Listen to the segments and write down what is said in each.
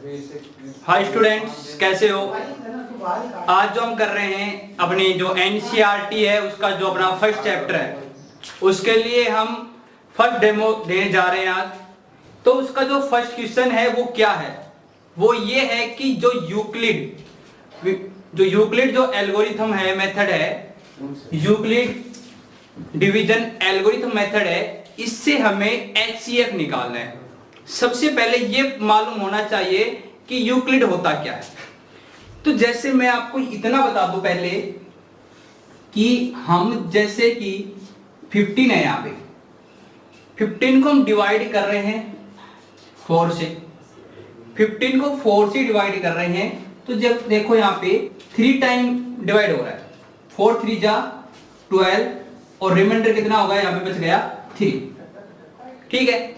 Hi students, कैसे हो। आज जो हम कर रहे हैं अपनी जो एनसीईआरटी है उसका जो अपना फर्स्ट चैप्टर है उसके लिए हम फर्स्ट डेमो देने जा रहे हैं आज। तो उसका जो फर्स्ट क्वेश्चन है वो क्या है, वो ये है कि जो यूक्लिड जो एल्गोरिथम है, मेथड है, यूक्लिड डिवीजन एल्गोरिथम मेथड है, इससे हमें एचसीएफ निकालना है। सबसे पहले ये मालूम होना चाहिए कि यूक्लिड होता क्या है। तो जैसे मैं आपको इतना बता दूं पहले कि हम जैसे कि 15 है, यहां पे 15 को हम डिवाइड कर रहे हैं 4 से। 15 को 4 से डिवाइड कर रहे हैं तो जब देखो यहां पे 3 टाइम डिवाइड हो रहा है, 4 3 जा 12 और रिमाइंडर कितना होगा, यहां पे बच गया 3। ठीक है,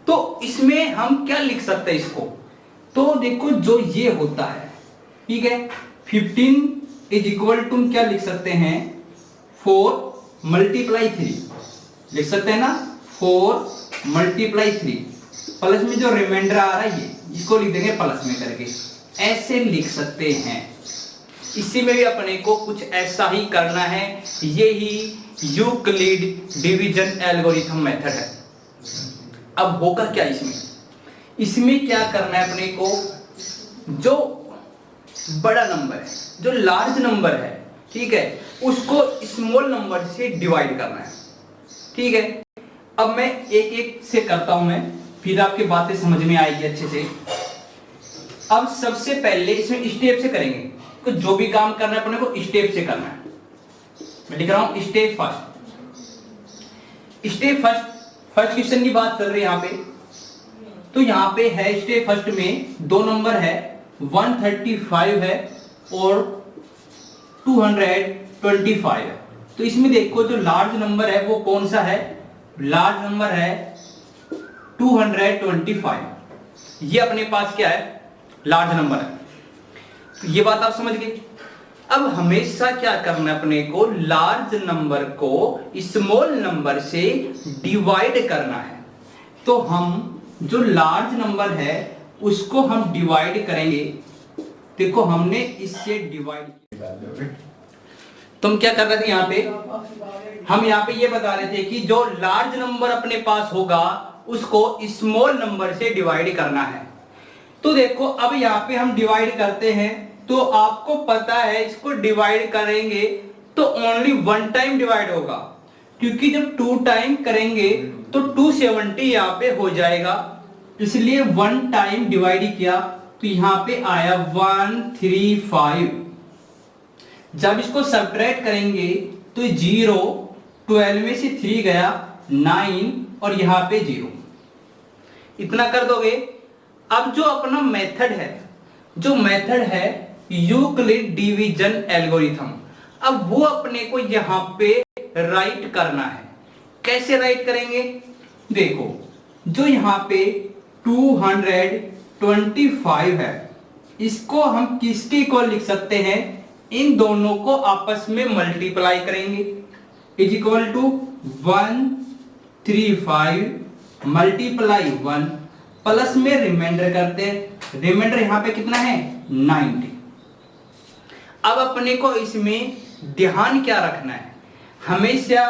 तो इसमें हम क्या लिख सकते हैं इसको, तो देखो जो ये होता है, ठीक है, 15 इज इक्वल टू क्या लिख सकते हैं, 4 मल्टीप्लाई 3 लिख सकते हैं ना, 4 मल्टीप्लाई 3 प्लस में जो रिमाइंडर आ रहा है ये इसको लिख देंगे प्लस में करके, ऐसे लिख सकते हैं। इसी में भी अपने को कुछ ऐसा ही करना है, यही यूक्लिड डिवीजन एल्गोरिथम मेथड है। अब होगा क्या इसमें क्या करना है अपने को, जो बड़ा नंबर है, जो लार्ज नंबर है, ठीक है, उसको स्मॉल नंबर से डिवाइड करना है। ठीक है, अब मैं एक एक से करता हूं मैं, फिर आपकी बातें समझ में आएगी अच्छे से। अब सबसे पहले इसमें स्टेप से करेंगे, तो जो भी काम करना है अपने को स्टेप से करना है। मैं लिख रहा हूं स्टेप फर्स्ट क्वेश्चन की बात कर रहे हैं यहां पे। तो यहां पे है स्टेप फर्स्ट में 2 नंबर है, 135 है और 225 है। तो इसमें देखो जो लार्ज नंबर है वो कौन सा है, लार्ज नंबर है 225। ये अपने पास क्या है, लार्ज नंबर है। तो ये बात आप समझ गए। अब हमेशा क्या करना है अपने को, लार्ज नंबर को स्मॉल नंबर से डिवाइड करना है। तो हम जो लार्ज नंबर है उसको हम डिवाइड करेंगे। देखो हमने इससे डिवाइड किया, तुम क्या कर रहे थे यहां पे, हम यहां पे ये बता रहे थे कि जो लार्ज नंबर अपने पास होगा उसको स्मॉल नंबर से डिवाइड करना है। तो देखो अब यहां पे हम डिवाइड करते हैं, तो आपको पता है इसको डिवाइड करेंगे तो ओनली 1 टाइम डिवाइड होगा, क्योंकि जब 2 टाइम करेंगे तो 270 यहां पे हो जाएगा, इसलिए 1 टाइम डिवाइड किया तो यहां पे आया 135। जब इसको सब्ट्रैक्ट करेंगे तो 0, 12 में से 3 गया 9 और यहां पे 0, इतना कर दोगे। अब जो अपना मेथड है, जो मेथड है यूक्लिड डिवीजन एल्गोरिथम, अब वो अपने को यहां पे राइट करना है। कैसे राइट करेंगे, देखो जो यहां पे 225 है, इसको हम किसके को लिख सकते हैं, इन दोनों को आपस में मल्टीप्लाई करेंगे, is equal to 135 multiply 1 plus में रिमाइंडर करते हैं, रिमाइंडर यहां पे कितना है 90। अब अपने को इसमें ध्यान क्या रखना है, हमेशा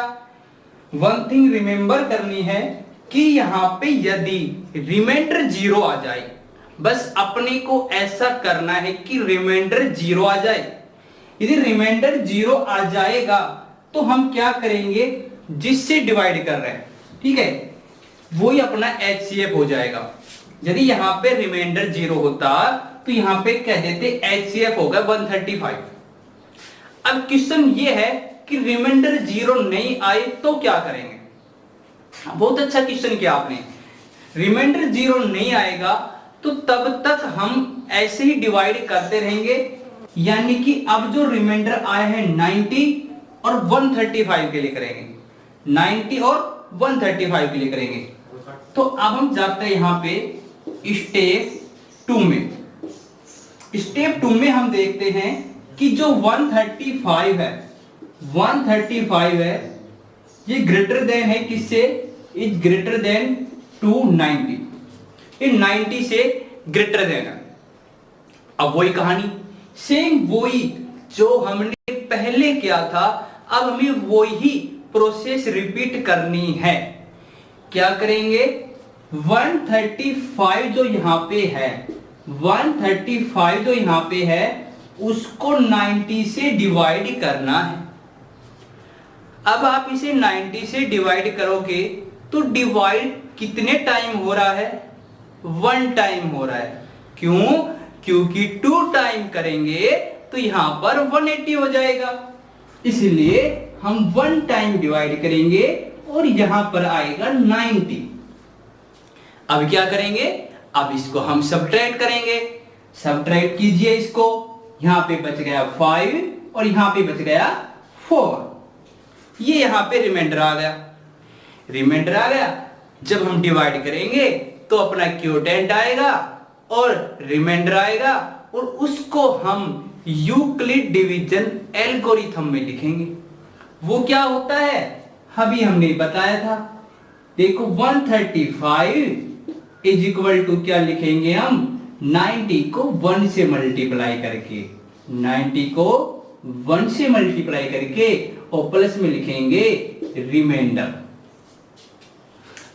वन थिंग रिमेंबर करनी है कि यहां पे यदि रिमाइंडर 0 आ जाए, बस अपने को ऐसा करना है कि रिमाइंडर 0 आ जाए। यदि रिमाइंडर 0 आ जाएगा तो हम क्या करेंगे, जिससे डिवाइड कर रहे हैं, ठीक है, वही अपना एचसीएफ हो जाएगा। यदि यहां पे रिमाइंडर 0 होता तो यहां पे कह देते एचसीएफ होगा 135। अब क्वेश्चन ये है कि रिमाइंडर 0 नहीं आए तो क्या करेंगे। बहुत अच्छा क्वेश्चन किया आपने, रिमाइंडर 0 नहीं आएगा तो तब तक हम ऐसे ही डिवाइड करते रहेंगे, यानी कि अब जो रिमाइंडर आए हैं 90 और 135 के लिए करेंगे, 90 और 135 के लिए करेंगे। तो अब हम जाते हैं यहां पे स्टेप 2 में। स्टेप 2 में हम देखते हैं कि जो 135 है, 135 है, ये ग्रेटर देन है किससे, इज ग्रेटर देन 290, ये 90 से ग्रेटर देन है। अब वही कहानी, सेम वही जो हमने पहले किया था, अब हमें वही प्रोसेस रिपीट करनी है। क्या करेंगे, 135 जो यहां पे है, 135 जो यहां पे है उसको 90 से डिवाइड करना है। अब आप इसे 90 से डिवाइड करोगे तो डिवाइड कितने टाइम हो रहा है, 1 टाइम हो रहा है। क्यों, क्योंकि 2 टाइम करेंगे तो यहां पर 180 हो जाएगा, इसलिए हम 1 टाइम डिवाइड करेंगे और यहां पर आएगा 90। अब क्या करेंगे, अब इसको हम सब्ट्रैक्ट करेंगे। सब्ट्रैक्ट कीजिए इसको, यहां पे बच गया 5 और यहां पे बच गया 4। ये यहां पे रिमाइंडर आ गया, रिमाइंडर आ गया। जब हम डिवाइड करेंगे तो अपना क्वोटिएंट आएगा और रिमाइंडर आएगा और उसको हम यूक्लिड डिवीजन एल्गोरिथम में लिखेंगे। वो क्या होता है अभी हमने बताया था। देखो 135 इज इक्वल टू क्या लिखेंगे हम, 90 को 1 से मल्टीप्लाई करके, 90 को 1 से मल्टीप्लाई करके और प्लस में लिखेंगे रिमाइंडर।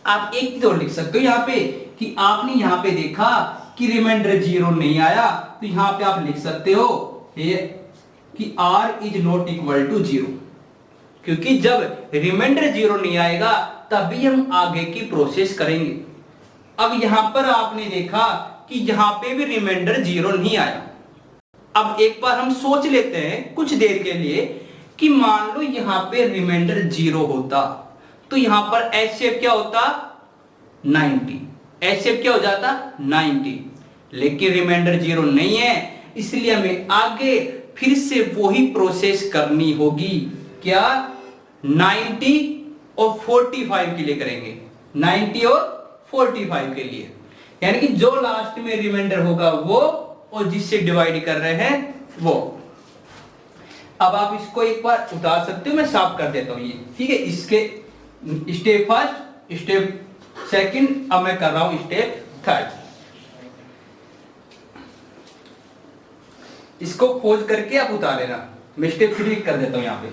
आप एक तो लिख सकते हो यहां पे कि आपने यहां पे देखा कि रिमाइंडर 0 नहीं आया, तो यहां पे आप लिख सकते हो कि r is not equal to 0, क्योंकि जब रिमाइंडर 0 नहीं आएगा तभी हम आगे की प्रोसेस करेंगे। अब यहां पर आपने देखा कि यहां पे भी रिमाइंडर 0 नहीं आया। अब एक बार हम सोच लेते हैं कुछ देर के लिए कि मान लो यहां पे रिमाइंडर 0 होता तो यहां पर HCF क्या होता, 90। HCF क्या हो जाता, 90। लेकिन रिमाइंडर 0 नहीं है, इसलिए हमें आगे फिर से वही प्रोसेस करनी होगी। क्या, 90 और 45 के लिए करेंगे, 90 और 45 के लिए, यानी कि जो लास्ट में रिमाइंडर होगा वो और जिससे डिवाइड कर रहे हैं वो। अब आप इसको एक बार उतार सकते हो, मैं साफ कर देता हूं ये, ठीक है। इसके स्टेप फर्स्ट, स्टेप सेकंड, अब मैं कर रहा हूं स्टेप थर्ड। इसको खोज करके आप उतार लेना, मैं स्टेप 3 कर देता हूं यहां पे।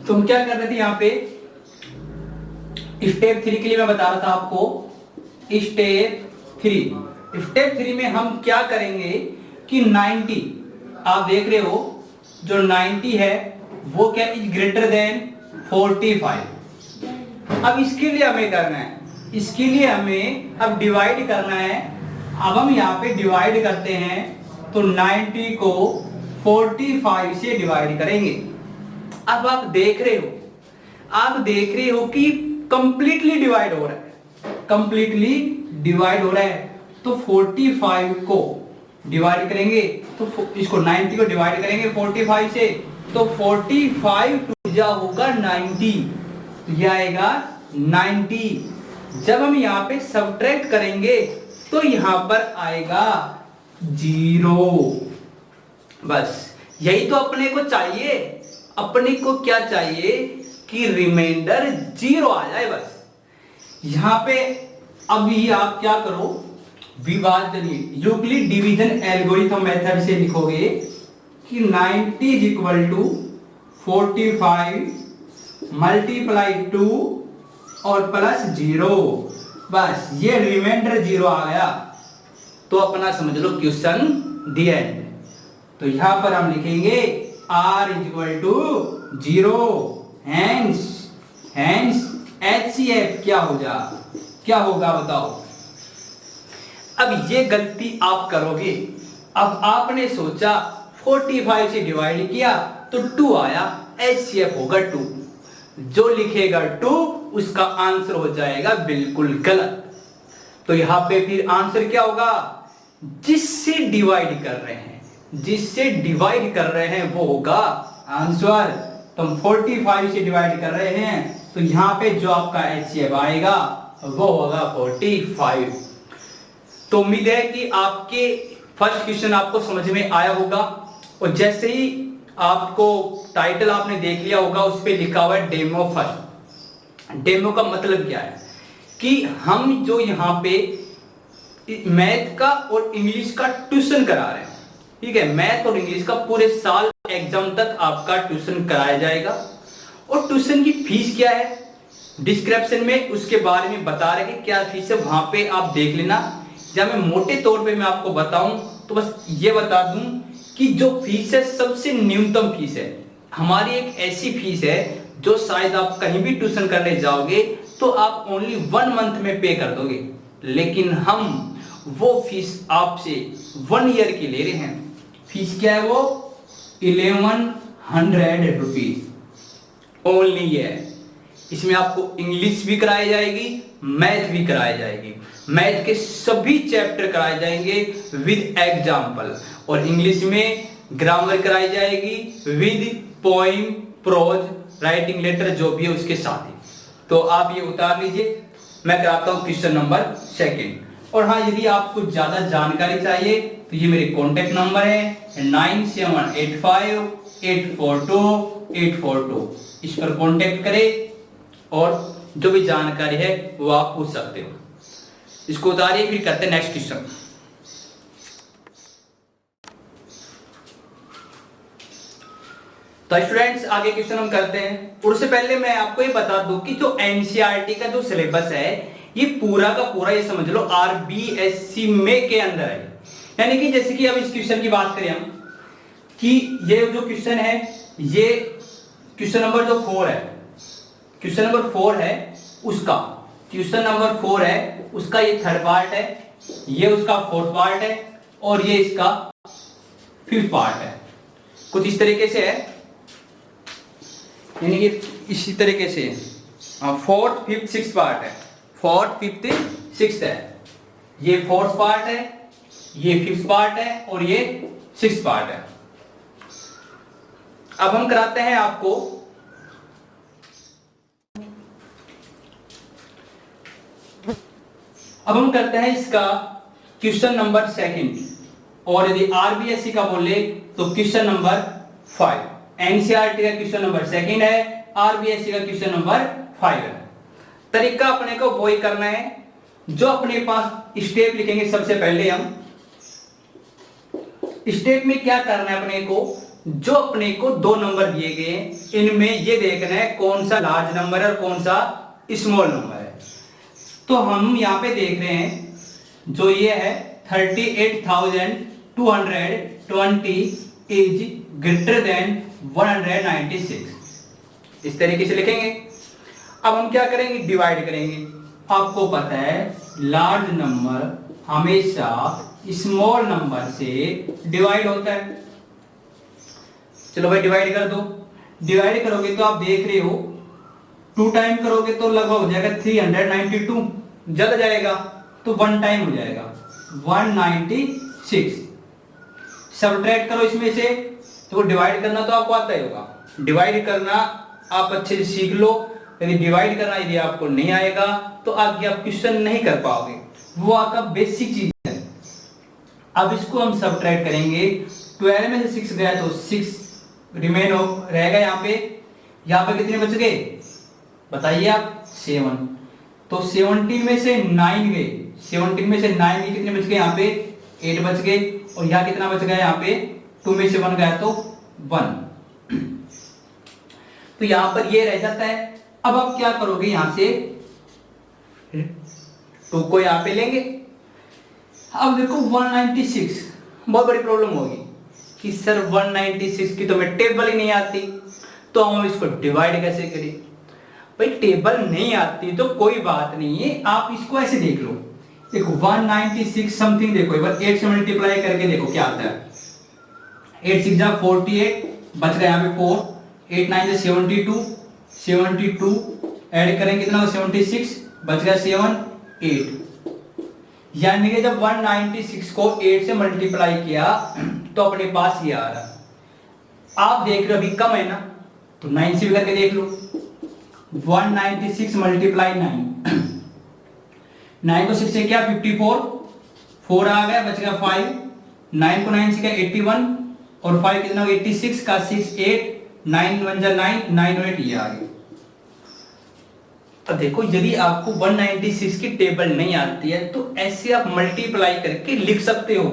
तो हम क्या कर रहे थे यहां पे, स्टेप 3 के लिए मैं बता रहा था आपको, स्टेप 3 में हम क्या करेंगे कि 90, आप देख रहे हो जो 90 है वो क्या इज ग्रेटर देन 45। अब इसके लिए हमें करना है, इसके लिए हमें अब डिवाइड करना है। अब हम यहाँ पे डिवाइड करते हैं तो 90 को 45 से डिवाइड करेंगे। अब आप देख रहे हो कि कंप्लीटली डिवाइड हो रहा है, कंप्लीटली डिवाइड हो रहा है। तो 45 को डिवाइड करेंगे तो इसको 90 को डिवाइड करेंगे 45 से, तो 45 टू जा होगा 90, यह आएगा 90। जब हम यहाँ पे सब्ट्रैक्ट करेंगे तो यहां पर आएगा 0। बस यही तो अपने को चाहिए, अपने को क्या चाहिए कि रिमाइंडर 0 आ जाए बस। यहां पे अभी आप क्या करो, विभाजन यूक्लिड डिवीजन एल्गोरिथम मेथड से लिखोगे कि 90 इज इक्वल टू 45 मल्टीप्लाई 2 और प्लस 0। बस ये रिमाइंडर 0 आ गया तो अपना समझ लो क्वेश्चन द एंड। तो यहां पर हम लिखेंगे r is equal to 0, hence HCF क्या होगा बताओ। अब ये गलती आप करोगे। अब आपने सोचा 45 से डिवाइड किया तो 2 आया, HCF होगा 2। जो लिखेगा 2 उसका आंसर हो जाएगा बिल्कुल गलत। तो यहां पे फिर आंसर क्या होगा, जिससे डिवाइड कर रहे हैं वो होगा आंसर। तो हम 45 से डिवाइड कर रहे हैं तो यहां पे जो आपका HCF आएगा वो होगा 45। तो उम्मीद है कि आपके फर्स्ट क्वेश्चन आपको समझ में आया होगा। और जैसे ही आपको टाइटल आपने देख लिया होगा, उस पे लिखा हुआ है डेमो फर्स्ट, डेमो का मतलब क्या है कि हम जो यहाँ पे मैथ का और इंग्लिश का ट्यूशन करा रहे हैं, ठीक है, मैथ और इंग्लिश का पूरे साल एग्जाम तक आपका ट्यूशन कराया जाएगा। और ट्यूशन की फीस क्या है, डिस्क्रिप्शन में उसके बारे में बता रहे हैं क्या फीस है, वहां पे आप देख लेना। या मैं मोटे तौर पे मैं आपको बताऊं तो बस ये बता दूं कि जो फीस है सबसे न्यूनतम फीस है हमारी, एक ऐसी फीस है जो शायद आप कहीं भी ट्यूशन करने जाओगे तो आप ओनली 1 मंथ में पे कर दोगे, लेकिन हम वो फीस आपसे 1 ईयर की ले रहे हैं। फीस क्या है वो 1100 रुपीज ओनली है। इसमें आपको इंग्लिश भी कराई जाएगी, मैथ भी कराई जाएगी, मैथ के सभी चैप्टर कराए जाएंगे विद एग्जाम्पल, और इंग्लिश में ग्रामर कराई जाएगी with poem, prose, writing letter जो भी है उसके साथ ही। तो आप ये उतार लीजिए, मैं कराता हूं क्वेश्चन नंबर 2। और हाँ, यदि आपको ज्यादा जानकारी चाहिए तो ये मेरे कॉन्टेक्ट नंबर है 9785842842। इस पर कॉन्टेक्ट करें और जो भी जानकारी है वो आप पूछ सकते हो। इसको उतारिए, फिर करते हैं नेक्स्ट क्वेश्चन। तो स्टूडेंट्स आगे क्वेश्चन हम करते हैं, और उससे पहले मैं आपको ये बता दूं कि जो एनसीईआरटी का जो सिलेबस है ये पूरा का पूरा ये समझ लो आरबीएससी में के अंदर है। यानी कि जैसे कि अब इस क्वेश्चन की बात करें हम कि ये जो क्वेश्चन है ये क्वेश्चन नंबर जो 4 है, क्वेश्चन नंबर 4 है उसका, क्वेश्चन नंबर 4 है उसका ये 3rd पार्ट है, ये उसका 4th पार्ट है और ये इसका 5th पार्ट है। कुछ इस तरीके से है, यानी कि इसी तरीके से 4th, 5th, 6th पार्ट है, 4th, 5th, 6th है, ये 4th पार्ट है, ये 5th पार्ट है और ये 6th पार्ट है। अब हम कराते हैं आपको अब हम करते हैं इसका क्वेश्चन नंबर 2, और यदि आरबीएससी का बोले तो क्वेश्चन नंबर 5। एनसीईआरटी का क्वेश्चन नंबर 2 है, आरबीएससी का क्वेश्चन नंबर 5 है। तरीका अपने को वही करना है, जो अपने पास स्टेप लिखेंगे। सबसे पहले हम स्टेप में क्या करना है अपने को, जो अपने को 2 नंबर दिए गए हैं इनमें ये देखना है कौन सा लार्ज नंबर है और कौन सा स्मॉल नंबर है। तो हम यहां पे देख रहे हैं जो ये है 38,220 इज ग्रेटर देन 196, इस तरीके से लिखेंगे। अब हम क्या करेंगे, डिवाइड करेंगे। आपको पता है लार्ज नंबर हमेशा स्मॉल नंबर से डिवाइड होता है। चलो भाई डिवाइड कर दो। डिवाइड करोगे तो आप देख रहे हो 2 टाइम करोगे तो लगभग हो जाएगा 392, ज्यादा जाएगा तो 1 टाइम हो जाएगा 196। सब्ट्रैक्ट करो इसमें से, तो डिवाइड करना तो आपको आता ही होगा, डिवाइड करना आप अच्छे से सीख लो। यदि डिवाइड करना यदि आपको नहीं आएगा तो आगे आप क्वेश्चन नहीं कर पाओगे, वो आपका बेसिक चीज है। अब इसको हम सब्ट्रैक्ट करेंगे, 12 में से 6 गया तो 6 रिमेन रहेगा। यहाँ पे कितने बच गए बताइए आप, 7। तो 17 में से 9 गए, 17 में से 9 गए, कितने बच गए यहाँ पे 8 बच गए, और यहाँ कितना बच गया यहाँ पे 2 में से 1 गया तो 1। तो यहाँ पर ये रह जाता है। अब आप क्या करोगे, यहां से 2 को यहाँ पे लेंगे। अब देखो 196, बहुत बड़ी प्रॉब्लम होगी कि सर 196 की तो मैं टेबल ही नहीं आती, तो हम इसको डिवाइड कैसे करें। भाई टेबल नहीं आती तो कोई बात नहीं है, आप इसको ऐसे देख लो। देखो 196 समथिंग, देखो एक बार 8 से मल्टीप्लाई करके देखो क्या आता है। 8 6 जा 48, बच गया यहाँ पे 4, 8 9 से 72, 72 ऐड करेंगे कितना हो 76, बच गया 7 8। यानी कि जब 196 को 8 से मल्टीप्लाई किया तो अपने पास ये आ रहा। आप देख रहे हो अभी कम है ना, तो 9 से भी करके देख लो। 196 मल्टीप्लाई 9, 9 को 6 से क्या 54, 4 आ गया, बच गया 5, 9 को 9 से क्या 81, और 5 कितना हो 86 का 6 8, 9 1 जा 9, 9 और 8 ये आ गया। अब देखो, यदि आपको 196 की टेबल नहीं आती है तो ऐसे आप मल्टीप्लाई करके लिख सकते हो।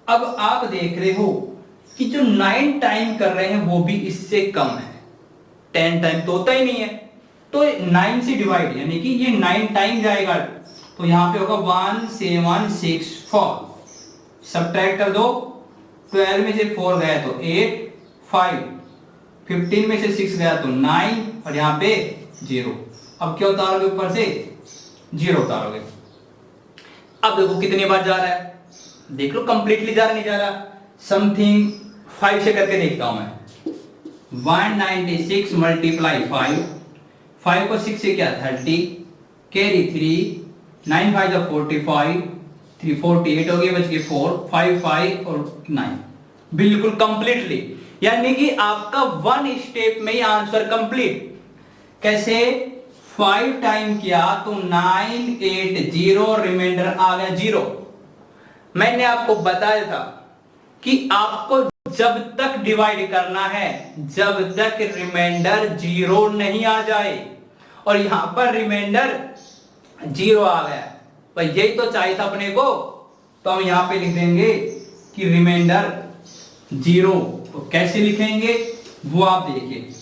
अब आप देख रहे हो कि जो 9 टाइम कर रहे हैं वो भी इससे कम है, 10 टाइम तो होता ही नहीं है, तो 9 से डिवाइड, यानी कि ये 9 टाइम जाएगा, तो यहां पे होगा 1764, सब्ट्रैक्ट कर दो, 12 में से 4 गया तो 8, 5, 15 में से 6 गया तो 9, और यहाँ पे 0। अब क्या उतारोगे ऊपर से? 0 उतारोगे। अब देखो कितनी बार जा रहा है, देख लो कंप्लीटली जा रहा नहीं जा रहा। समथिंग 5 से करके देखता हूं मैं। 196 मल्टीप्लाई 5, 5 को 6 से क्या 30, कैरी 3, 9 5 जा 45, 3 48 हो गए, बच गए 4, 5 5 और 9, बिल्कुल कंप्लीटली, यानी कि आपका 1 स्टेप में ही आंसर कंप्लीट। कैसे? 5 टाइम किया तो 980, रिमाइंडर आ गया 0। मैंने आपको बताया था कि आपको जब तक डिवाइड करना है जब तक रिमाइंडर 0 नहीं आ जाए, और यहां पर रिमाइंडर 0 आ गया, भाई यही तो चाहिए था अपने को, तो हम यहां पे लिख देंगे कि रिमाइंडर 0। तो कैसे लिखेंगे वो आप देखिए।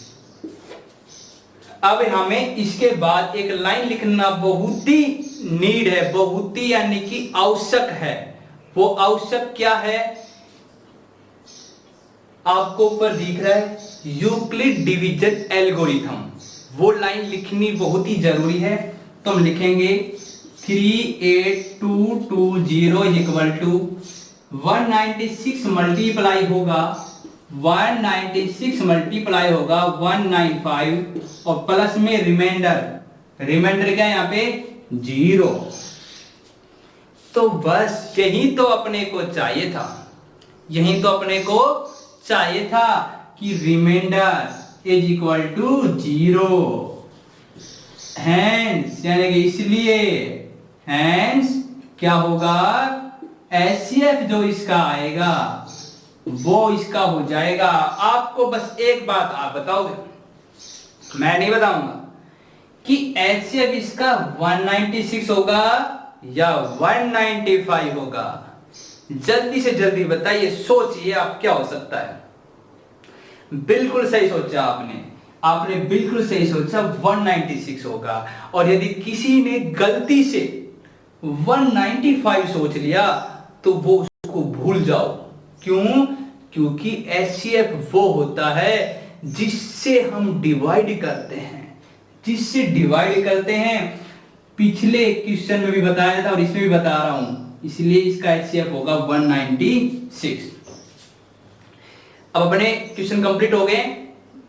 अब हमें इसके बाद एक लाइन लिखना बहुत ही नीड है, बहुत ही यानी कि आवश्यक है। वो आवश्यक क्या है? आपको ऊपर दिख रहा है, यूक्लिड डिवीजन एल्गोरिथम, वो लाइन लिखनी बहुत ही जरूरी है। तो हम लिखेंगे 38220 इक्वल टू 196 मल्टीप्लाई होगा 196 मल्टीप्लाई होगा 195, और प्लस में रिमाइंडर क्या है यहाँ पे 0। तो बस यही तो अपने को चाहिए था, यही तो अपने को चाहिए था कि remainder is equal to 0। Hence यानी कि इसलिए हैंस क्या होगा, एचसीएफ जो इसका आएगा वो इसका हो जाएगा। आपको बस एक बात आप बताओगे, मैं नहीं बताऊंगा, कि एचसीएफ इसका 196 होगा या 195 होगा। जल्दी से जल्दी बताइए, सोचिए आप क्या हो सकता है। बिल्कुल सही सोचा आपने बिल्कुल सही सोचा, 196 होगा। और यदि किसी ने गलती से 195 सोच लिया तो वो उसको भूल जाओ। क्यों? क्योंकि एचसीएफ वो होता है जिससे हम डिवाइड करते हैं, पिछले क्वेश्चन में भी बताया था और इसमें भी बता रहा हूं, इसलिए इसका एचसीएफ होगा 196। अब अपने क्वेश्चन कंप्लीट हो गए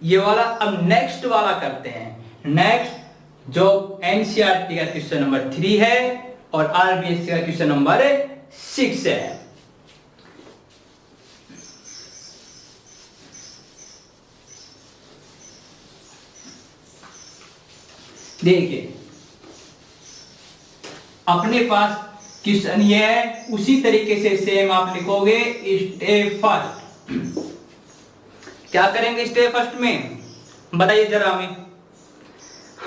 ये वाला। अब नेक्स्ट वाला करते हैं। नेक्स्ट जो एनसीईआरटी का क्वेश्चन नंबर 3 है और आरबीएससी का क्वेश्चन नंबर 6 है। देखिए अपने पास क्वेश्चन ये है, उसी तरीके से सेम आप लिखोगे स्टेप फर्स्ट। क्या करेंगे स्टेप फर्स्ट में, बताइए जरा हमें।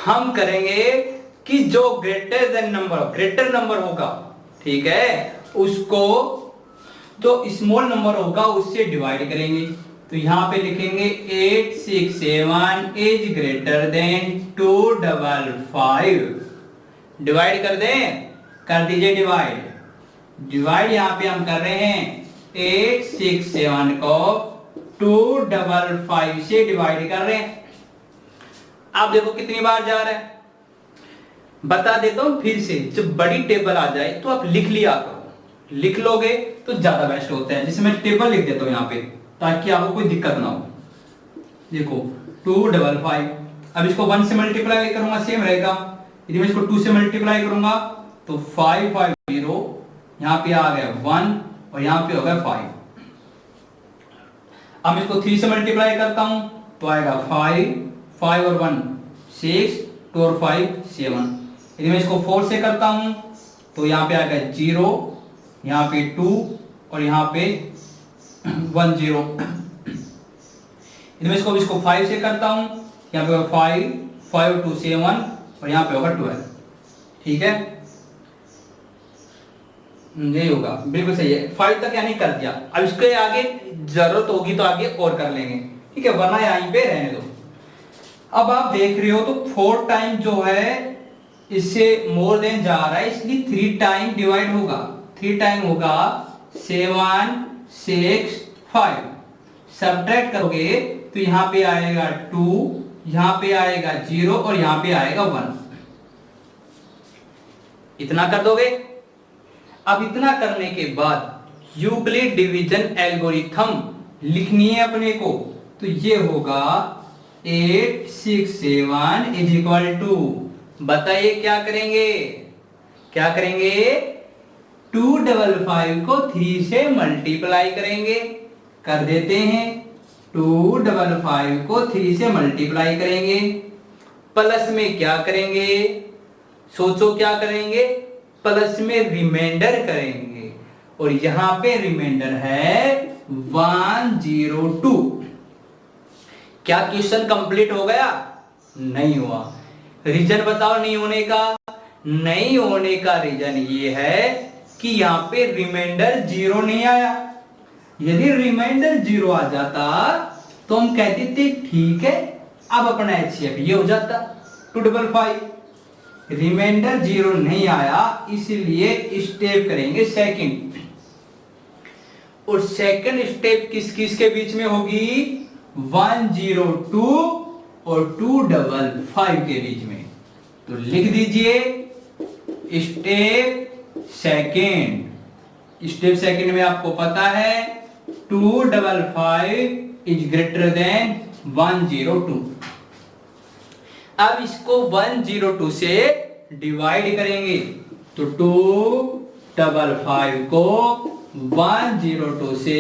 हम करेंगे कि जो ग्रेटर नंबर होगा, ठीक है, उसको जो स्मॉल नंबर होगा उससे डिवाइड करेंगे। तो यहां पे लिखेंगे 867 इज ग्रेटर देन 255। डिवाइड कर दें, कर दीजिए डिवाइड यहां पे हम कर रहे हैं 867 को 255 से डिवाइड कर रहे हैं। आप देखो कितनी बार जा रहा है, बता देता हूं फिर से। जब बड़ी टेबल आ जाए तो आप लिख लिया करो, लिख लोगे तो ज्यादा बेस्ट होता है। जैसे मैं टेबल लिख देता हूं यहां पे ताकि आपको कोई दिक्कत ना हो। देखो 255, अब इसको 1 से मल्टीप्लाई करूंगा सेम रहेगा। यदि मैं इसको 2 से मल्टीप्लाई करूंगा तो 550, यहां पे आ गया 1 और यहां पे हो गया 5। अब इसको 3 से मल्टीप्लाई करता हूं तो आएगा 5 और 1 6, 2 और 5 7। यदि मैं इसको 4 से करता हूं तो यहां पे आएगा 0, यहां पे 2 और यहां पे 1 0। यदि मैं इसको 5 से करता हूं, यहां पे 5 5 2 7 और यहाँ पे होगा 12। ठीक है, ये होगा, बिल्कुल सही है। 5 तक यानी कर दिया। अब इसके आगे जरूरत होगी तो आगे और कर लेंगे, ठीक है, वरना यहीं पे रहने दो। अब आप देख रहे हो तो 4 टाइम जो है इससे मोर देन जा रहा है, इसलिए 3 टाइम डिवाइड होगा। 3 टाइम होगा 7 6 5। सब्ट्रैक्ट करोगे तो यहां पे आएगा 2, यहां पे आएगा 0 और यहां पे आएगा 1। इतना कर दोगे। अब इतना करने के बाद यूक्लिड डिवीजन एल्गोरिथम लिखनी है अपने को, तो ये होगा 8 6 7 इज इक्वल टू, बताइए क्या करेंगे, क्या करेंगे, 255 को 3 से मल्टीप्लाई करेंगे। कर देते हैं, 255 को 3 से मल्टीप्लाई करेंगे। प्लस में क्या करेंगे, सोचो क्या करेंगे, प्लस में रिमाइंडर करेंगे और यहां पे रिमाइंडर है 102। क्या क्वेश्चन कंप्लीट हो गया? नहीं हुआ। रीजन बताओ नहीं होने का। नहीं होने का रीजन ये है कि यहां पे रिमाइंडर 0 नहीं आया। यदि रिमाइंडर 0 आ जाता तो हम कहते थे ठीक है, अब अपना HCF ये हो जाता 255। रिमाइंडर 0 नहीं आया, इसलिए स्टेप करेंगे सेकंड। और सेकंड स्टेप किस किस के बीच में होगी? 102 और 255 के बीच में। तो लिख दीजिए स्टेप सेकंड। स्टेप सेकंड में आपको पता है 255 इज ग्रेटर देन 102। अब इसको 102 से डिवाइड करेंगे, तो 255 को 102 से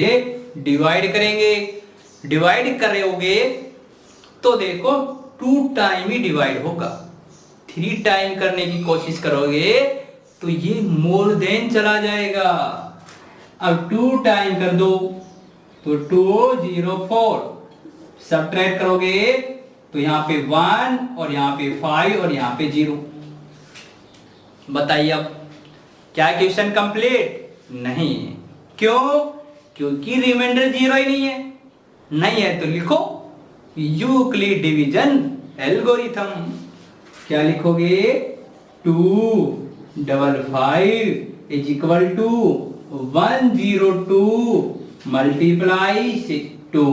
डिवाइड करेंगे। डिवाइड करोगे तो देखो 2 टाइम ही डिवाइड होगा। 3 टाइम करने की कोशिश करोगे तो ये मोर देन चला जाएगा। अब 2 टाइम कर दो तो 204। सब्ट्रैक्ट करोगे तो यहां पे 1 और यहां पे 5 और यहां पे 0। बताइए अब क्या क्वेश्चन कंप्लीट? नहीं है। क्यों? क्योंकि रिमाइंडर 0 ही नहीं है। नहीं है तो लिखो यूक्लिड डिवीजन एल्गोरिथम। क्या लिखोगे? 255 इज इक्वल टू 102 मल्टीप्लाई 2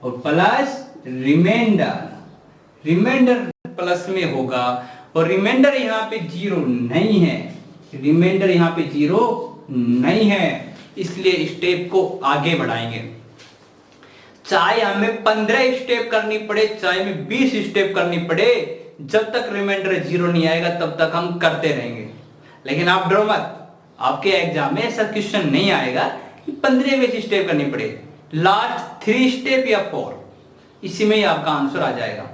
और प्लस रिमाइंडर। रिमाइंडर प्लस में होगा और रिमाइंडर यहाँ पे 0 नहीं है। रिमाइंडर यहाँ पे 0 नहीं है, इसलिए स्टेप को आगे बढ़ाएंगे। चाहे हमें 15 स्टेप करनी पड़े, चाहे हमें 20 स्टेप करनी पड़े, जब तक रिमाइंडर 0 नहीं आएगा तब तक हम करते रहेंगे। लेकिन आप डरो मत, आपके एग्जाम में ऐसा क्वेश्चन नहीं आएगा कि 15 स्टेप करनी पड़े। लास्ट 3 स्टेप या 4, इसी में ही आपका आंसर आ जाएगा।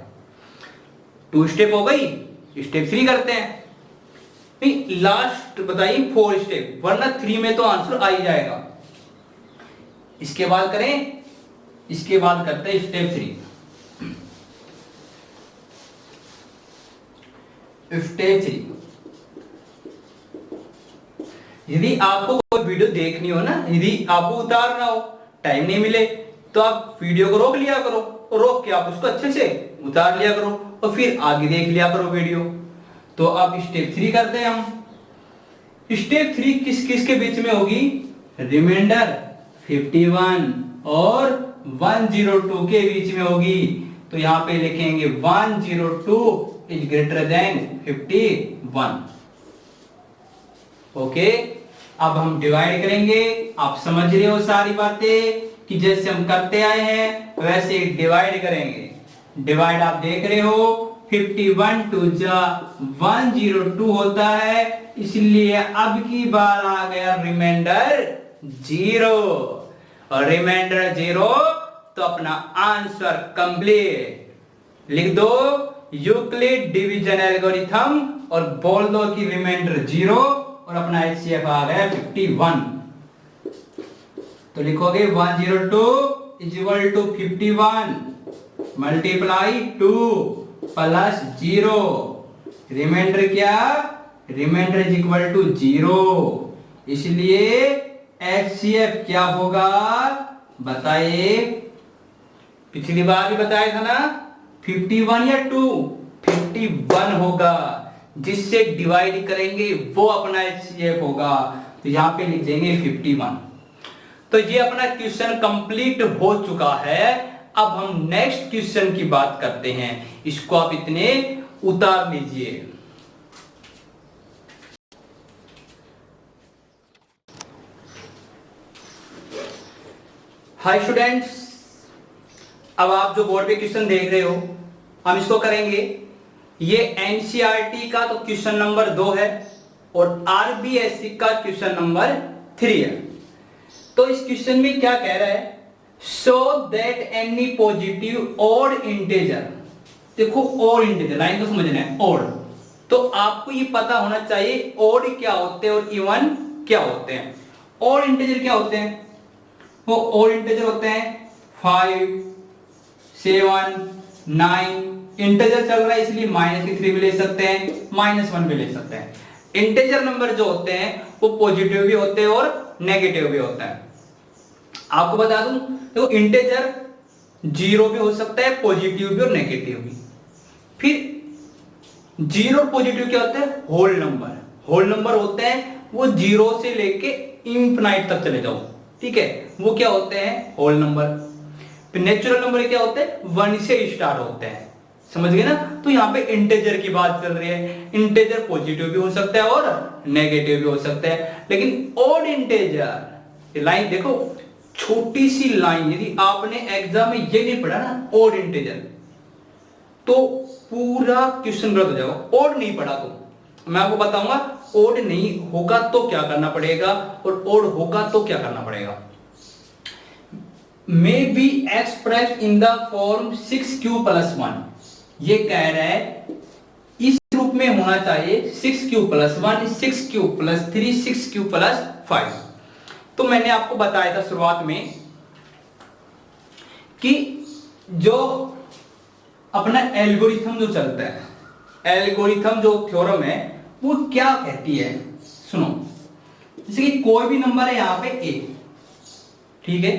2 स्टेप हो गई, स्टेप 3 करते हैं। नहीं, लास्ट बताइए 4 स्टेप, वरना 3 में तो आंसर आ ही जाएगा। इसके बाद करें, इसके बाद करते हैं स्टेप 3। स्टेप 3, यदि आपको कोई वीडियो देखनी हो ना, यदि आपको उतारना हो, टाइम नहीं मिले, तो आप वीडियो को रोक लिया करो, और रोक के आप उसको अच्छे से उतार लिया करो और फिर आगे देख लिया करो वीडियो। तो अब स्टेप 3 करते हैं हम। स्टेप 3 किस किस के बीच में होगी? रिमाइंडर 51 और 102 के बीच में होगी। तो यहां पे लिखेंगे 102 इज ग्रेटर देन 51। ओके, अब हम डिवाइड करेंगे। आप समझ रहे हो सारी बातें कि जैसे हम करते आए हैं वैसे डिवाइड करेंगे। डिवाइड आप देख रहे हो, 51 2 जा 102 होता है, इसलिए अब की बार आ गया रिमाइंडर 0 और रिमाइंडर 0 तो अपना आंसर कंप्लीट। लिख दो यूक्लिड डिवीजन एल्गोरिथम और बोल दो कि रिमाइंडर 0 और अपना HCF आ गया 51। तो लिखोगे 102 is equal to 51 multiply 2 plus 0 remainder क्या, रिमाइंडर इज इक्वल टू 0, इसलिए HCF क्या होगा बताइए। पिछली बार भी बताया था ना 51 या 2, 51 होगा, जिससे डिवाइड करेंगे वो अपना HCF होगा, तो यहां पे लिख देंगे 51। तो ये अपना क्वेश्चन कंप्लीट हो चुका है। अब हम नेक्स्ट क्वेश्चन की बात करते हैं, इसको आप इतने उतार लीजिए। हाय स्टूडेंट्स, अब आप जो बोर्ड पे क्वेश्चन देख रहे हो हम इसको करेंगे। ये एनसीईआरटी का तो क्वेश्चन नंबर 2 है और आरबीएससी का क्वेश्चन नंबर 3 है। तो इस क्वेश्चन में क्या कह रहा है, show that any positive odd integer, देखो ऑड इंटीजर लाइन तो समझना है, ऑड तो आपको ये पता होना चाहिए ऑड क्या होते हैं और इवन क्या होते हैं। ऑड इंटीजर क्या होते हैं, वो ऑड इंटीजर होते हैं 5, 7, 9, इंटीजर चल रहा है इसलिए -3 भी ले सकते हैं, -1 भी ले सकते हैं। इंटीजर नंबर जो होते हैं वो पॉजिटिव भी होते हैं और नेगेटिव भी होता है। आपको बता दूं, देखो इंटीजर 0 भी हो सकता है, पॉजिटिव भी और नेगेटिव भी। फिर 0 पॉजिटिव क्या होते हैं, होल नंबर, होल नंबर होते हैं वो 0 से लेके इंफिनाइट तक चले जाओ, ठीक है, वो क्या होते हैं होल नंबर। फिर नेचुरल नंबर क्या होते हैं 1 से स्टार्ट होते हैं, समझ गए ना। तो यहाँ पे इंटीजर की बात चल रही है, इंटीजर पॉजिटिव भी हो सकता है और नेगेटिव भी हो सकता है। लेकिन ऑड इंटीजर, लाइन देखो छोटी सी लाइन, यदि आपने एग्जाम में ये नहीं पढ़ा ना ऑड इंटीजर तो पूरा क्वेश्चन गलत हो जाएगा। ऑड नहीं पढ़ा तो मैं आपको बताऊंगा ऑड नहीं होगा तो क्या करना पड़ेगा और ऑड होगा तो क्या करना पड़ेगा। May be express in the form 6q+1, ये कह रहा है इस रूप में होना चाहिए 6q+1, 6q+3, 6q+5। तो मैंने आपको बताया था शुरुआत में कि जो अपना एल्गोरिथम जो चलता है, एल्गोरिथम जो थ्योरम है वो क्या कहती है, सुनो। जैसे कि कोई भी नंबर है यहां पे a, ठीक है,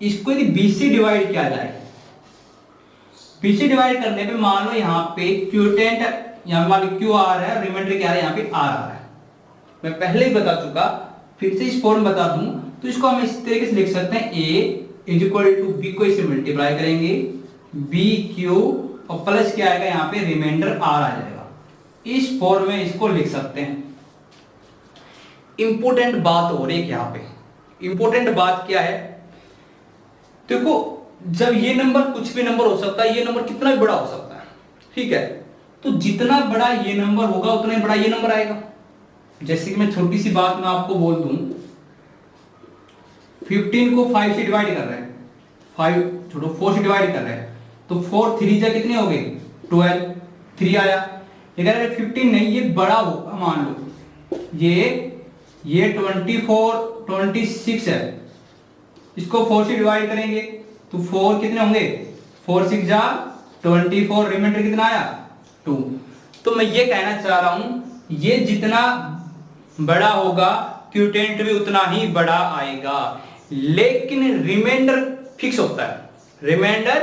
इसको यदि b से डिवाइड किया जाए, b से डिवाइड करने पे मान लो यहां पे क्यूटेंट, यहां मान लो q आ रहा है, रिमाइंडर क्या आ रहा है, यहां पे r आ रहा है। मैं पहले ही बता चुका, फिर से इस फॉर्म बता दूं तो इसको हम इस तरीके से लिख सकते हैं, a इक्वल टू b को इसे मल्टीप्लाई करेंगे, b q और प्लस क्या आएगा यहां पे रिमाइंडर r आ जाएगा। इस फॉर्म में इसको लिख सकते हैं। इंपॉर्टेंट बात हो रही है यहां पे, इंपॉर्टेंट बात क्या है, देखो जब ये नंबर, कुछ भी नंबर हो सकता है, ये नंबर कितना भी बड़ा हो सकता है, ठीक है, तो जितना बड़ा ये नंबर होगा उतना ही बड़ा ये नंबर आएगा। जैसे कि मैं छोटी सी बात मैं आपको बोल दूं, 15 को 5 से डिवाइड कर रहे हैं, 5 छोड़ो 4 से डिवाइड कर रहे हैं, तो 4 3 जा कितने हो गए 12, 3 आया। लेकिन अगर 15 नहीं, ये बड़ा होगा, मान लो ये 24 26 है, इसको 4 से डिवाइड करेंगे तो 4 कितने होंगे, 4 6 जा 24, रिमाइंडर कितना आया 2। तो मैं ये कहना चाह रहा हूं, ये जितना बड़ा होगा क्यूटेंट भी उतना ही बड़ा आएगा, लेकिन रिमाइंडर फिक्स होता है, रिमाइंडर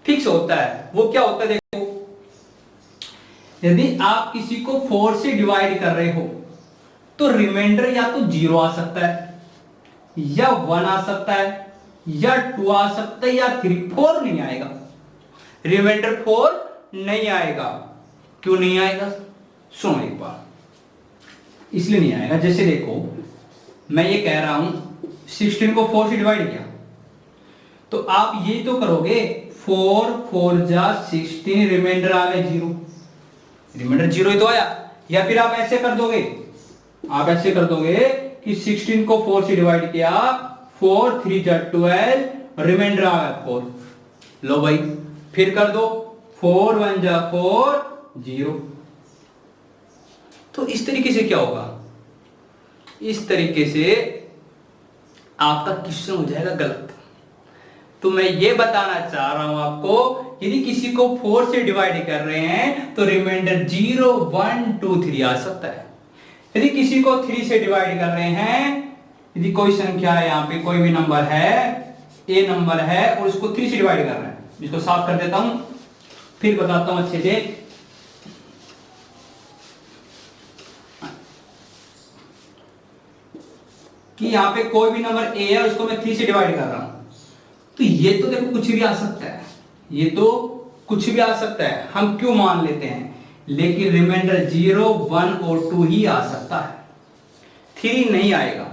फिक्स होता है। वो क्या होता है, देखो यदि आप किसी को 4 से डिवाइड कर रहे हो तो रिमाइंडर या तो 0 आ सकता है, या 1 आ सकता है, या 2 आ सकता है, या 3, 4 नहीं आएगा, रिमाइंडर 4 नहीं आएगा। क्यों नहीं आएगा, सुनो एक बार, इसलिए नहीं आएगा, जैसे देखो मैं ये कह रहा हूं 16 को 4 से डिवाइड किया तो आप ये तो करोगे 4 4 जा 16, रिमाइंडर आ गया 0, रिमाइंडर 0 ही तो आया। या फिर आप ऐसे कर दोगे, आप ऐसे कर दोगे कि 16 को 4 से डिवाइड किया, 4 3 जा 12, रिमाइंडर आ गया 4, लो भाई फिर कर दो, 4 1 जा 4 0। तो इस तरीके से क्या होगा, इस तरीके से आपका क्वेश्चन हो जाएगा गलत। तो मैं ये बताना चाह रहा हूं आपको, यदि किसी को 4 से डिवाइड कर रहे हैं तो रिमाइंडर 0 1 2 3 आ सकता है। यदि किसी को 3 से डिवाइड कर रहे हैं, यदि कोई संख्या है, यहाँ पे कोई भी नंबर है, ए नंबर है और उसको 3 से डिवाइड कर रहे हैं, इसको साफ कर देता हूं फिर बताता हूं अच्छे से। कि यहाँ पे कोई भी नंबर ए है उसको मैं 3 से डिवाइड कर रहा हूं, तो ये तो देखो कुछ भी आ सकता है, ये तो कुछ भी आ सकता है, हम क्यों मान लेते हैं, लेकिन रिमाइंडर 0 1 और 2 ही आ सकता है, 3 नहीं आएगा।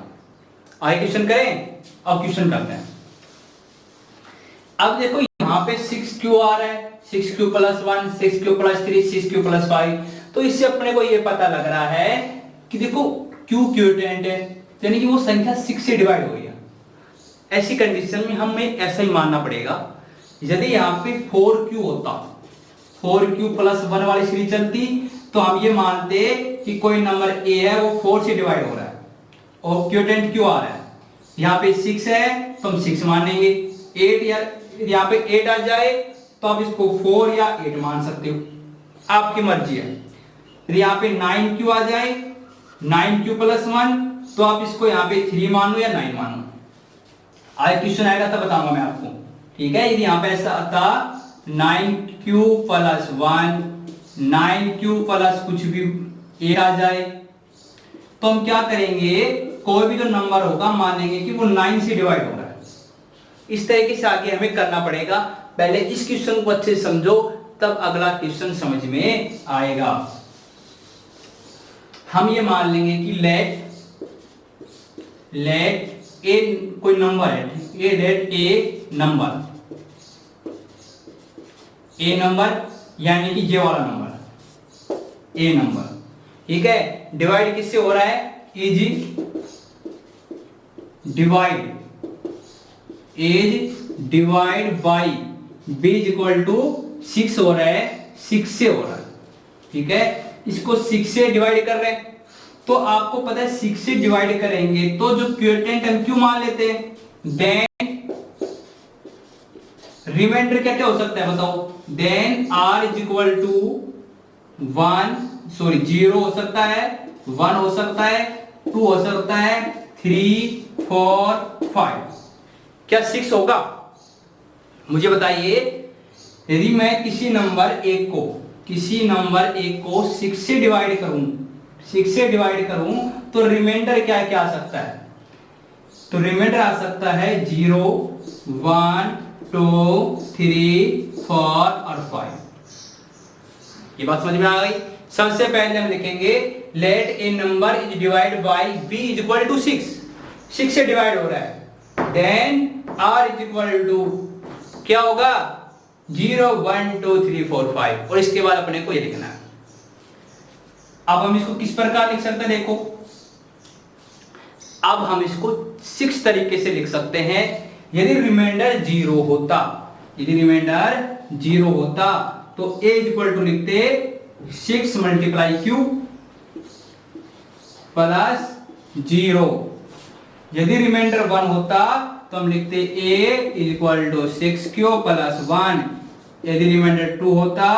आगे क्वेश्चन करें, अब क्वेश्चन करते हैं। अब देखो यहाँ पे 6q आ रहा है, 6q + 1, 6q + 3, 6q + 5, तो इससे अपने को ये पता लग रहा है कि देखो q क्यूटेंट है, यानी कि वो संख्या 6 से डिवाइड हो गई है। ऐसी कंडीशन में हमें ऐसा ही मानना पड़ेगा। यदि यहाँ पे 4q होता, 4q + 1 वाली सीरीज चलती, तो हम ये मानते कि कोई नंबर a है वो 4 से डिवाइड हो रहा है और क्यूटेंट q आ रहा है। यहाँ पे 6 है तो हम 6 मानेंगे। 8 या यहाँ पे 8 आ जाए तो आप इसको 4 या 8 मान सकते हो, आपकी मर्जी है। यदि यहाँ पे 9q आ जाए, 9q + 1, तो आप इसको यहाँ पे 3 मानो या 9 मानो। आगे क्वेश्चन आएगा तब बताऊंगा मैं आपको, ठीक है। यदि यहाँ पे ऐसा आता 9q + 1, 9q + कुछ भी 8 आ जाए, तो हम क्या करेंगे, कोई भी जो नंबर होगा मानेंगे कि वो 9 से डिवाइड हो रहा है। इस तरीके से आगे हमें करना पड़ेगा। पहले इस क्वेश्चन को अच्छे से समझो, तब अगला क्वेश्चन समझ में आएगा। हम ये मान लेंगे कि लेट ए कोई नंबर है, ये लेट ए नंबर यानी कि ये वाला नंबर ए नंबर, ठीक है। डिवाइड किससे हो रहा है, इज डिवाइड बाई b = 6 हो रहा है, 6 से हो रहा है, ठीक है। इसको 6 से डिवाइड कर रहे हैं, तो आपको पता है 6 से डिवाइड करेंगे तो जो क्यूटेंट हम क्यों मान लेते हैं, देन रिमाइंडर क्या क्या हो सकता है बताओ, देन r = 0 हो सकता है, 1 हो सकता है, 2 हो सकता है, 3 4 5। क्या 6 होगा, मुझे बताइए। यदि मैं किसी नंबर 1 को 6 से डिवाइड करूं तो रिमाइंडर क्या क्या आ सकता है, तो रिमाइंडर आ सकता है 0 1 2 3 4 और 5। ये बात समझ में आ गई। सबसे पहले हम लिखेंगे let a number is divide by b = 6 से डिवाइड हो रहा है, देन r = क्या होगा 0 1 2 3 4 5, और इसके बाद अपने को ये लिखना है। अब हम इसको किस प्रकार लिख सकते हैं, देखो अब हम इसको 6 तरीके से लिख सकते हैं। यदि रिमाइंडर 0 होता तो a = लिखते 6 × q + 0। यदि रिमाइंडर 1 होता तो हम लिखते a = 6q + 1। यदि रिमाइंडर 2 होता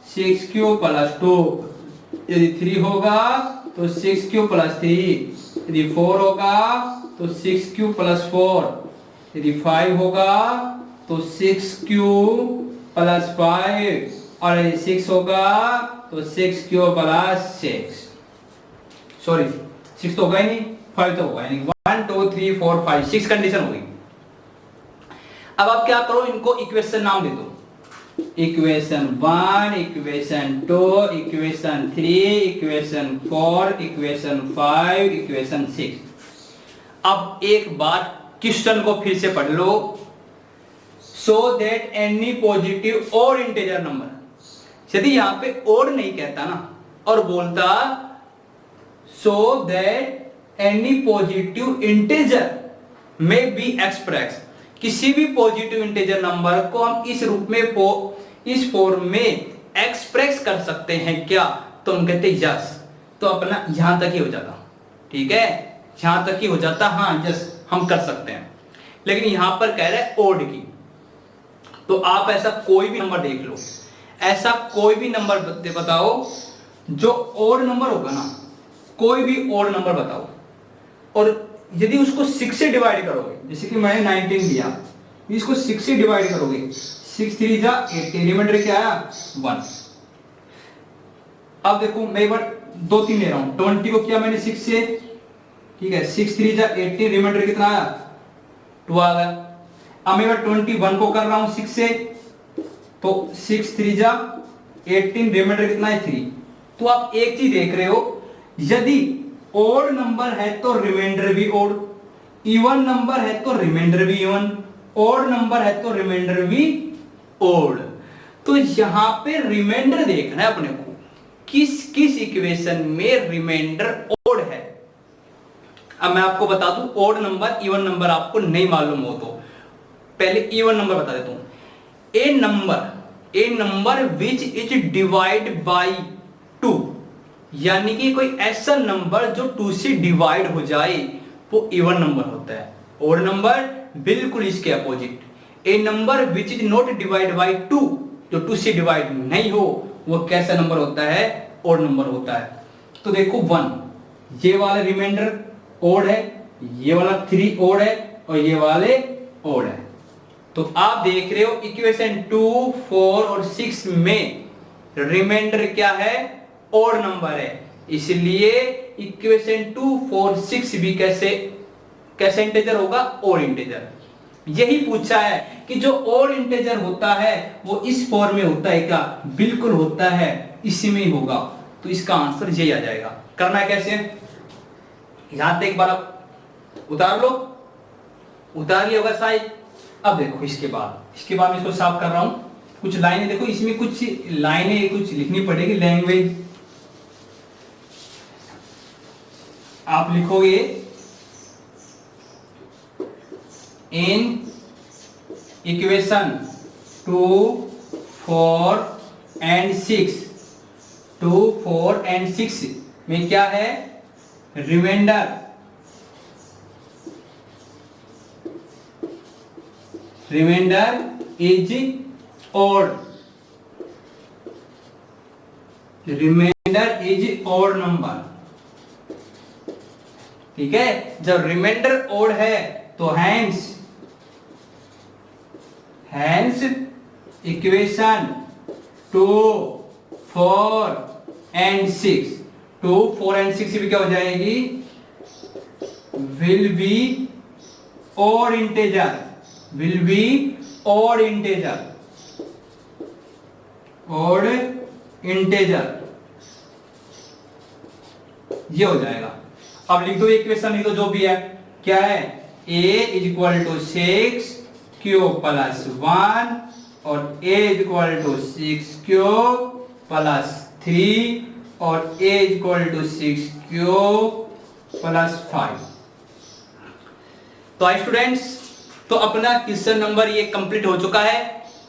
6q + 2। यदि 3 होगा तो 6q + 3। यदि 4 होगा तो 6q + 4। यदि 5 होगा तो 6q + 5, और यदि 6 होगा तो 6q + 6। सॉरी 6 तो होगा ही नहीं, 5 तो होगा, यानी 1 2 3 4 5 6 कंडीशन हो गई। अब आप क्या करो, इनको इक्वेशन नाम दे दो, equation 1, equation 2, equation 3, equation 4, equation 5, equation 6। अब एक बार क्वेश्चन को फिर से पढ़ लो। सो दैट एनी पॉजिटिव और इंटीजर नंबर, यदि यहां पे और नहीं कहता ना और बोलता so that any positive integer में बी एक्सप्रेस, किसी भी पॉजिटिव इंटीजर नंबर को हम इस रूप में इस फॉर्म में एक्सप्रेस कर सकते हैं क्या, तो हम कहते यस। तो अपना यहां तक ही हो जाता, ठीक है, यहां तक ही हो जाता, हाँ यस हम कर सकते हैं। लेकिन यहां पर कह रहे हैं ओड की, तो आप ऐसा कोई भी नंबर देख लो, ऐसा कोई भी नंबर बताओ जो ओड नंबर होगा ना, कोई भी ओड नंबर बताओ, और यदि उसको 6 से डिवाइड करोगे, जैसे कि मैंने 19 दिया, इसको 6 से डिवाइड करोगे, 6 3 जा 18, रिमाइंडर क्या आया 1। अब देखो मैं एक बार 2 3 ले रहा हूं, 20 को किया मैंने 6 से, ठीक है, 6 3 जा 18, रिमाइंडर कितना आया 12 आया। अब मैं एक बार 21 को कर रहा हूं 6 से, तो 6 3 जा 18, रिमाइंडर कितना है 3। तो आप एक चीज देख रहे हो, यदि ओड नंबर है तो रिमाइंडर भी ओड, इवन नंबर है तो रिमाइंडर भी इवन, ओड नंबर है तो रिमाइंडर भी ओड। तो यहां पे रिमाइंडर देखना है अपने को, किस किस इक्वेशन में रिमाइंडर ओड है। अब मैं आपको बता दूं, ओड नंबर इवन नंबर आपको नहीं मालूम हो तो पहले इवन नंबर बता देता हूं। A number which is divide by 2, यानी कि कोई ऐसा नंबर जो 2 से डिवाइड हो जाए वो इवन नंबर होता है। ओड नंबर बिल्कुल इसके opposite. A number which is not divide by 2, जो 2 से डिवाइड नहीं हो, वो कैसा नंबर होता है, ओड नंबर होता है। तो देखो 1, ये वाला रिमाइंडर ओड है, ये वाला 3 ओड है, और ये वाले ओड है। तो आप देख रहे हो इक्वेशन 2 4 और 6 में रिमाइंडर क्या है, ओड नंबर है, इसलिए इक्वेशन 2 4 6 भी कैसे इंटीजर होगा, ओड इंटीजर। यही पूछा है कि जो ओड इंटीजर होता है वो इस फॉर्म में होता है क्या, बिल्कुल होता है, इसी में ही होगा। तो इसका आंसर यही आ जाएगा। करना है कैसे, यहां तक एक बार आप उतार लो, उतार लिया होगा शायद। अब देखो इसके बाद मैं इसको साफ कर रहा हूं, कुछ लाइनें देखो, इसमें कुछ लाइनें कुछ लिखनी पड़ेगी, लैंग्वेज आप लिखोगे इन इक्वेशन 2 4 एंड 6, 2 4 एंड 6 में क्या है, remainder is odd, remainder is odd number, ठीक है। जब रिमाइंडर ओड है तो हैंस इक्वेशन 2 4 एंड 6, 2 4 एंड 6 भी क्या हो जाएगी, will be odd integer, will be odd integer, odd integer, ये हो जाएगा। अब लिख दो इक्वेशन, लिख दो जो भी है, क्या है, a is equal to 6 cube plus 1 और a is equal to 6 cube plus 3 और a is equal to 6 cube plus 5। तो आई स्टूडेंट्स, तो अपना क्वेश्चन नंबर ये कंप्लीट हो चुका है।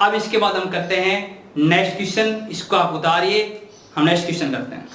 अब इसके बाद हम करते हैं नेक्स्ट क्वेश्चन, इसको आप उतारिए, हम नेक्स्ट क्वेश्चन करते हैं।